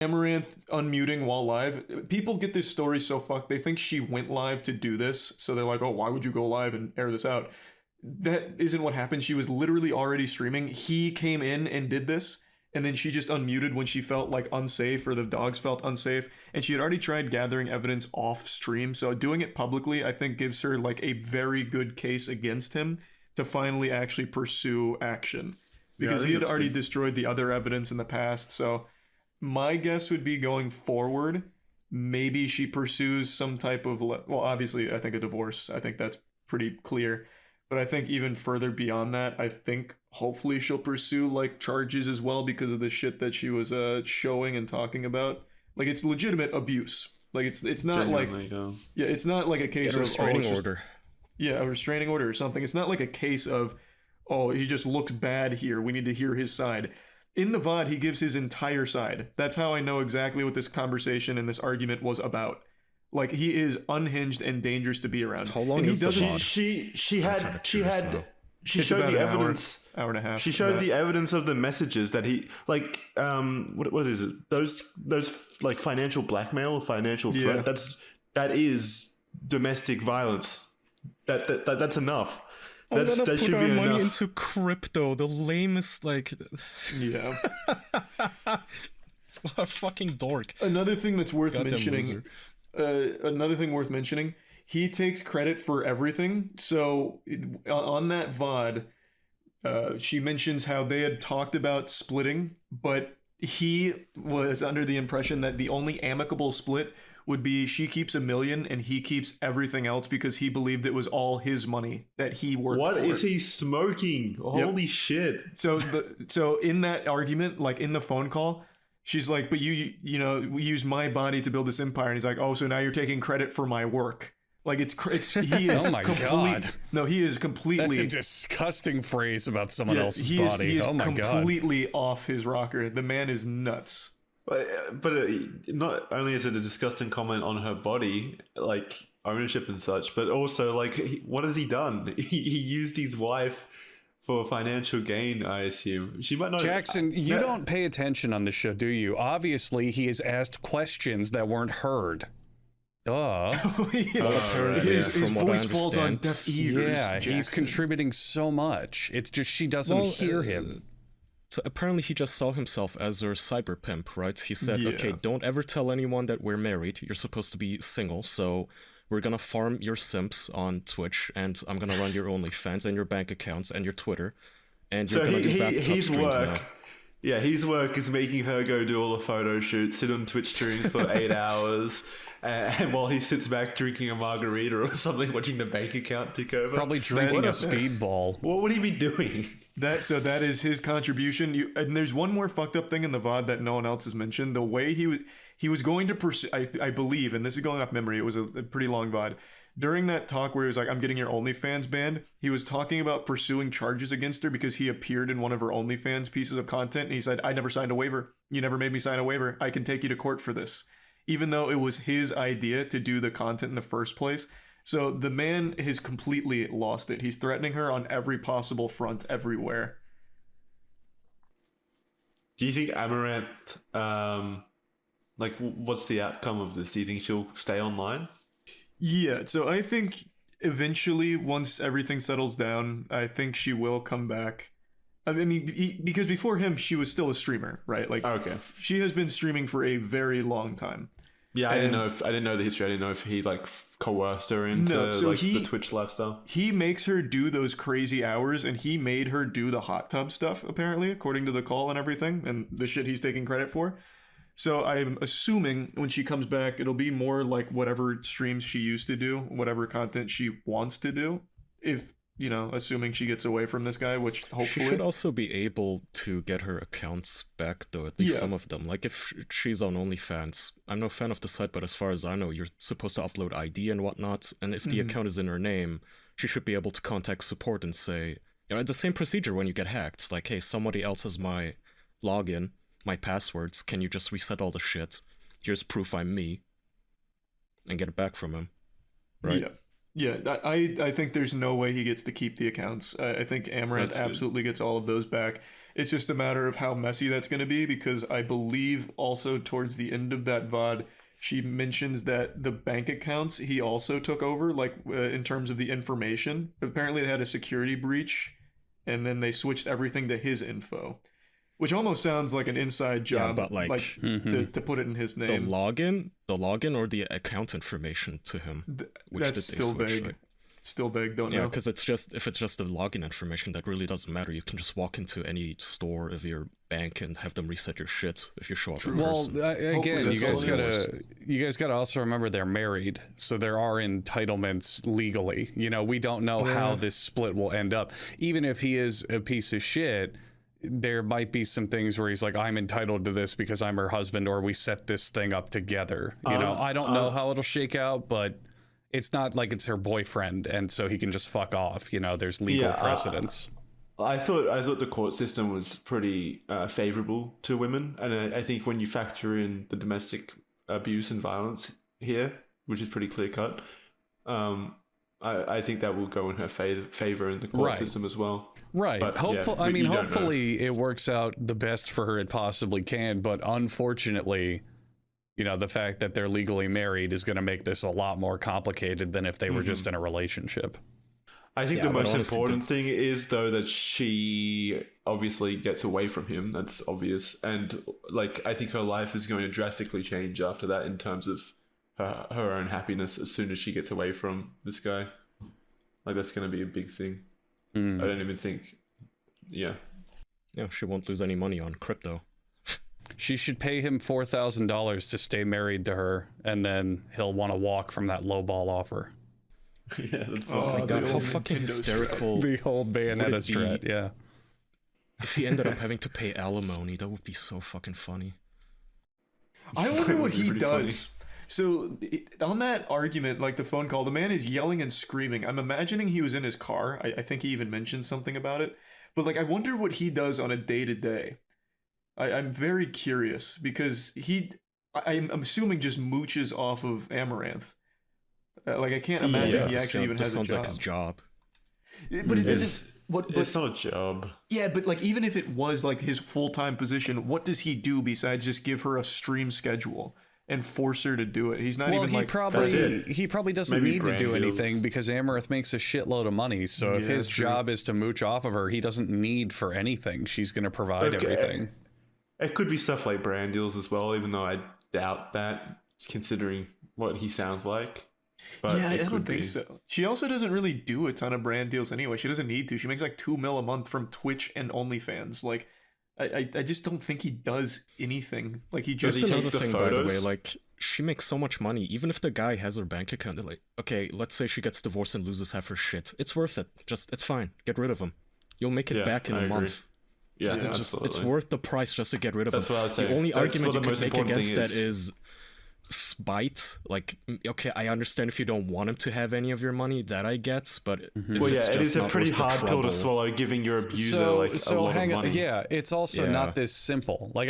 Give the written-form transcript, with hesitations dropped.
Amaranth unmuting while live. People get this story so fucked. They think she went live to do this. So they're like, oh, why would you go live and air this out? That isn't what happened. She was literally already streaming. He came in and did this. And then she just unmuted when she felt like unsafe or the dogs felt unsafe. And she had already tried gathering evidence off stream. So doing it publicly, I think, gives her like a very good case against him to finally actually pursue action. Because he had already destroyed the other evidence in the past. So my guess would be going forward, maybe she pursues some type of, well, obviously, I think a divorce. I think that's pretty clear. But I think even further beyond that, I think hopefully she'll pursue like charges as well because of the shit that she was showing and talking about. Like it's legitimate abuse. Like it's not genuinely, like yeah, it's not like a case of restraining order. Yeah, a restraining order or something. It's not like a case of, oh, he just looks bad here, we need to hear his side. In the VOD, he gives his entire side. That's how I know exactly what this conversation and this argument was about. Like he is unhinged and dangerous to be around. How long is the VOD? She showed the evidence. Hour and a half. She showed the evidence of the messages that he like. What is it? Those like financial blackmail or financial threat. Yeah. That is domestic violence. That's enough. I'm gonna put our money into crypto. The lamest like. Yeah. What a fucking dork. Another thing that's worth mentioning. Another thing worth mentioning. He takes credit for everything. So on that VOD, she mentions how they had talked about splitting, but he was under the impression that the only amicable split would be she keeps $1 million and he keeps everything else because he believed it was all his money that he worked for. What is he smoking? Holy shit. So in that argument, like in the phone call, she's like, but you know, we used my body to build this empire. And he's like, oh, so now you're taking credit for my work. Like he is oh my God. No, he is completely. That's a disgusting phrase about someone else's body. He is oh my God. Completely off his rocker. The man is nuts. But not only is it a disgusting comment on her body, like ownership and such, but also like, what has he done? He used his wife for financial gain, I assume. She might not. Jackson, you don't pay attention on the show, do you? Obviously, he has asked questions that weren't heard. Duh. His voice falls on deaf ears. Yeah, Jackson. He's contributing so much. It's just she doesn't hear him. So apparently he just saw himself as her cyber pimp, right? He said, okay, don't ever tell anyone that we're married. You're supposed to be single, so we're gonna farm your simps on Twitch, and I'm gonna run your OnlyFans and your bank accounts and your Twitter, and you're gonna do bathtub streams now. Yeah, his work is making her go do all the photo shoots, sit on Twitch streams for 8 hours, and while he sits back drinking a margarita or something, watching the bank account tick over. Probably drinking a speedball. What would he be doing? That is his contribution. And there's one more fucked up thing in the VOD that no one else has mentioned. The way he was going to pursue, I believe, and this is going off memory, it was a pretty long VOD. During that talk where he was like, I'm getting your OnlyFans banned, he was talking about pursuing charges against her because he appeared in one of her OnlyFans pieces of content. And he said, I never signed a waiver. You never made me sign a waiver. I can take you to court for this. Even though it was his idea to do the content in the first place. So the man has completely lost it. He's threatening her on every possible front everywhere. Do you think Amouranth, like, what's the outcome of this? Do you think she'll stay online? Yeah, so I think eventually, once everything settles down, I think she will come back. I mean, because before him, she was still a streamer, right? Like, okay, she has been streaming for a very long time. Yeah, I didn't know the history. I didn't know if he like coerced her into the Twitch lifestyle. He makes her do those crazy hours, and he made her do the hot tub stuff, apparently, according to the call and everything, and the shit he's taking credit for. So I'm assuming when she comes back, it'll be more like whatever streams she used to do, whatever content she wants to do. If, you know, assuming she gets away from this guy, which hopefully... She should also be able to get her accounts back, though, at least some of them. Like, if she's on OnlyFans, I'm no fan of the site, but as far as I know, you're supposed to upload ID and whatnot, and if the account is in her name, she should be able to contact support and say, you know, the same procedure when you get hacked. Like, hey, somebody else has my login, my passwords, can you just reset all the shit? Here's proof I'm me. And get it back from him. Right? Yeah. Yeah, I think there's no way he gets to keep the accounts. I think Amaranth That's good. absolutely gets all of those back. It's just a matter of how messy that's going to be, because I believe also towards the end of that VOD, she mentions that the bank accounts he also took over, like in terms of the information. Apparently, they had a security breach, and then they switched everything to his info, which almost sounds like an inside Yeah, job, but like to put it in his the name. login or the account information to him. Which That's did they still switch, vague. like- Still vague. Don't Yeah, know. because if it's just the login information, that really doesn't matter. You can just walk into any store of your bank and have them reset your shit if you show up in Well, person. again, that's you guys gotta also remember they're married, so there are entitlements legally. You know, we don't know how this split will end up. Even if he is a piece of shit, there might be some things where he's like, I'm entitled to this because I'm her husband, or we set this thing up together. You know, I don't know how it'll shake out, but it's not like it's her boyfriend, and so he can just fuck off. You know, there's legal precedence. I thought the court system was pretty favorable to women, and I think when you factor in the domestic abuse and violence here, which is pretty clear cut, I think that will go in her favor in the court system as well. Right. But, Hopefully, yeah, I mean, you don't know. hopefully it works out the best for her it possibly can. But unfortunately, you know, the fact that they're legally married is going to make this a lot more complicated than if they were just in a relationship. I think Yeah, the but most honestly, important thing is though that she obviously gets away from him. That's obvious, and like I think her life is going to drastically change after that in terms of her own happiness as soon as she gets away from this guy. Like that's going to be a big thing. I don't even think. Yeah. Yeah, she won't lose any money on crypto. She should pay him $4,000 to stay married to her, and then he'll want to walk from that lowball offer. Yeah. That's Oh my God, the how old fucking Nintendo hysterical. The old Bayonetta Would it be- strat, yeah. If he ended up having to pay alimony, that would be so fucking funny. I wonder That what would be he pretty does. So on that argument, like the phone call, the man is yelling and screaming. I'm imagining he was in his car. I think he even mentioned something about it. But like, I wonder what he does on a day to day. I'm very curious because I'm assuming just mooches off of Amaranth. Like I can't imagine he actually even This has a sounds job. like his job. But it isn't. But It's not a job. yeah, but like even if it was like his full-time position, what does he do besides just give her a stream schedule and force her to do it? He's not Well, even like That's it. he probably doesn't Maybe need to brand do deals. anything because Amaranth makes a shitload of money. So if Yeah, his true. job is to mooch off of her, he doesn't need for anything. She's going to provide Okay. everything. It could be stuff like brand deals as well, even though I doubt that, considering what he sounds like. But yeah, I it don't could think be. so. She also doesn't really do a ton of brand deals anyway. She doesn't need to. She makes like $2 million a month from Twitch and OnlyFans. Like, I just don't think he does anything. Like he Does just he That's take another the thing, by the way. photos? Like, she makes so much money. Even if the guy has her bank account, they're like, okay, let's say she gets divorced and loses half her shit. It's worth it. It's fine. Get rid of him. You'll make it Yeah, back in I a agree. month. Yeah, It's absolutely. worth the price just to get rid of That's him. what I was The saying. only That's argument what you the could most make important against thing that is spite. Like, okay, I understand if you don't want him to have any of your money, that I get, but if Well, it's yeah, it just is a not pretty worth the hard pill to trouble- swallow, giving your abuser So, like a lot hang of on. money. Yeah, it's also Yeah. not this simple. Like,